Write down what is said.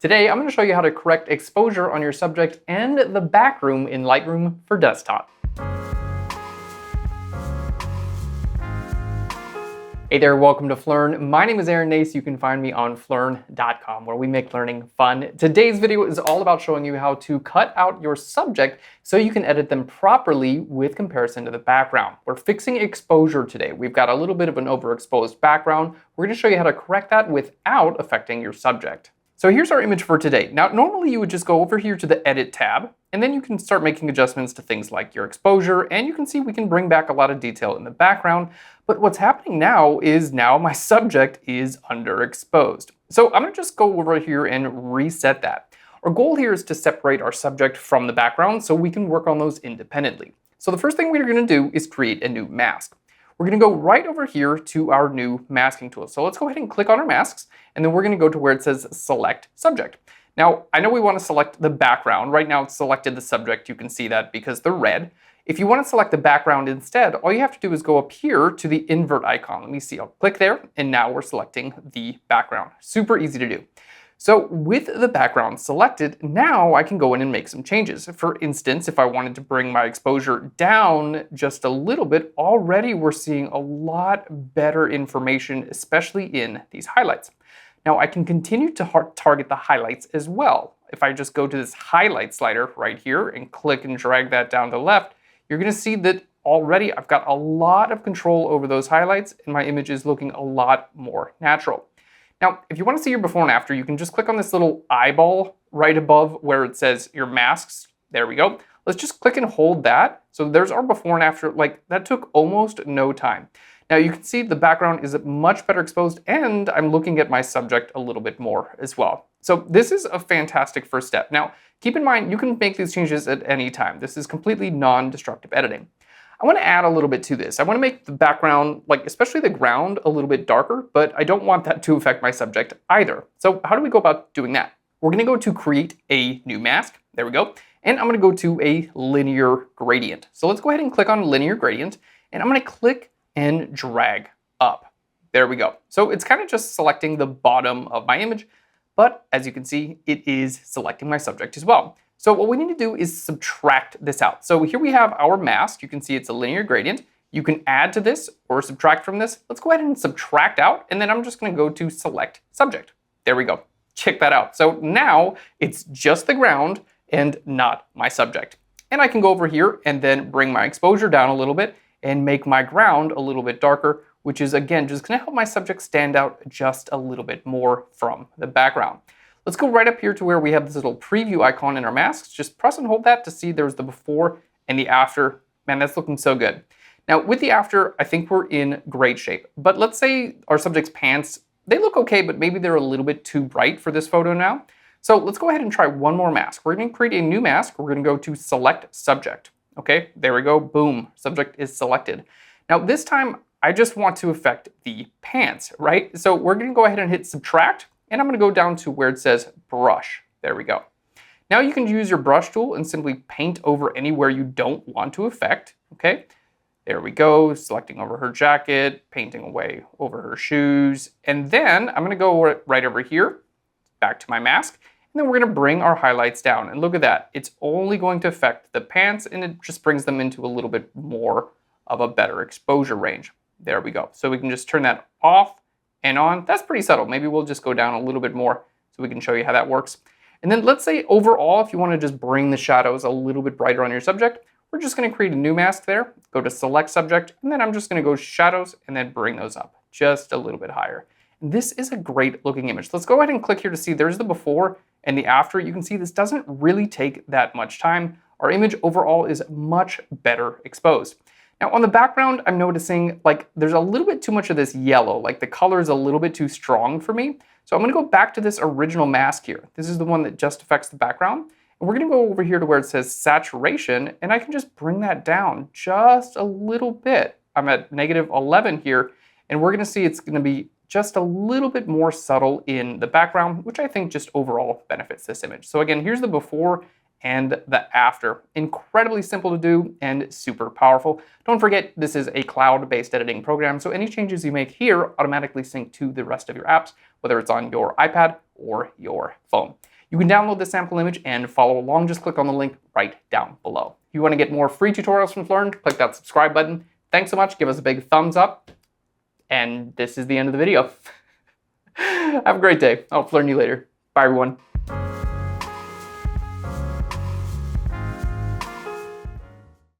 Today, I'm going to show you how to correct exposure on your subject and the background in Lightroom for desktop. Hey there, welcome to Flern. My name is Aaron Nace. You can find me on flern.com where we make learning fun. Today's video is all about showing you how to cut out your subject so you can edit them properly with comparison to the background. We're fixing exposure today. We've got a little bit of an overexposed background. We're going to show you how to correct that without affecting your subject. So here's our image for today. Now, normally you would just go over here to the Edit tab, and then you can start making adjustments to things like your exposure, and you can see we can bring back a lot of detail in the background. But what's happening now is my subject is underexposed. So I'm gonna just go over here and reset that. Our goal here is to separate our subject from the background so we can work on those independently. So the first thing we're gonna do is create a new mask. We're gonna go right over here to our new masking tool. So let's go ahead and click on our masks, and then we're gonna go to where it says Select Subject. Now, I know we wanna select the background. Right now it's selected the subject. You can see that because they're red. If you wanna select the background instead, all you have to do is go up here to the invert icon. Let me see, I'll click there, and now we're selecting the background. Super easy to do. So with the background selected, now I can go in and make some changes. For instance, if I wanted to bring my exposure down just a little bit, already we're seeing a lot better information, especially in these highlights. Now I can continue to target the highlights as well. If I just go to this highlight slider right here and click and drag that down to the left, you're gonna see that already I've got a lot of control over those highlights and my image is looking a lot more natural. Now, if you want to see your before and after, you can just click on this little eyeball right above where it says your masks. There we go. Let's just click and hold that. So there's our before and after. Like, that took almost no time. Now you can see the background is much better exposed and I'm looking at my subject a little bit more as well. So this is a fantastic first step. Now, keep in mind, you can make these changes at any time. This is completely non-destructive editing. I want to add a little bit to this. I want to make the background, like especially the ground, a little bit darker, but I don't want that to affect my subject either. So how do we go about doing that? We're going to go to create a new mask. There we go. And I'm going to go to a linear gradient. So let's go ahead and click on linear gradient, and I'm going to click and drag up. There we go. So it's kind of just selecting the bottom of my image, but as you can see, it is selecting my subject as well. So what we need to do is subtract this out. So here we have our mask. You can see it's a linear gradient. You can add to this or subtract from this. Let's go ahead and subtract out, and then I'm just gonna go to select subject. There we go. Check that out. So now it's just the ground and not my subject. And I can go over here and then bring my exposure down a little bit and make my ground a little bit darker, which is again just gonna help my subject stand out just a little bit more from the background. Let's go right up here to where we have this little preview icon in our masks. Just press and hold that to see there's the before and the after. Man, that's looking so good. Now with the after, I think we're in great shape. But let's say our subject's pants, they look okay, but maybe they're a little bit too bright for this photo now. So let's go ahead and try one more mask. We're gonna create a new mask. We're gonna go to select subject. Okay, there we go, boom, subject is selected. Now this time, I just want to affect the pants, right? So we're gonna go ahead and hit subtract. And I'm going to go down to where it says brush. There we go. Now you can use your brush tool and simply paint over anywhere you don't want to affect. Okay, there we go. Selecting over her jacket, painting away over her shoes. And then I'm going to go right over here, back to my mask. And then we're going to bring our highlights down. And look at that. It's only going to affect the pants and it just brings them into a little bit more of a better exposure range. There we go. So we can just turn that off and on. That's pretty subtle. Maybe we'll just go down a little bit more so we can show you how that works. And then let's say overall, if you want to just bring the shadows a little bit brighter on your subject, we're just going to create a new mask there, go to select subject, and then I'm just going to go shadows and then bring those up just a little bit higher. And this is a great looking image. Let's go ahead and click here to see there's the before and the after. You can see this doesn't really take that much time. Our image overall is much better exposed. Now on the background, I'm noticing like there's a little bit too much of this yellow, like the color is a little bit too strong for me. So I'm gonna go back to this original mask here. This is the one that just affects the background. And we're gonna go over here to where it says saturation, and I can just bring that down just a little bit. I'm at -11 here, and we're gonna see it's gonna be just a little bit more subtle in the background, which I think just overall benefits this image. So again, here's the before and the after. Incredibly simple to do and super powerful. Don't forget, this is a cloud-based editing program, so any changes you make here automatically sync to the rest of your apps, whether it's on your iPad or your phone. You can download the sample image and follow along. Just click on the link right down below. If you want to get more free tutorials from Flurn, click that subscribe button. Thanks so much. Give us a big thumbs up. And this is the end of the video. Have a great day. I'll Flurn you later. Bye, everyone.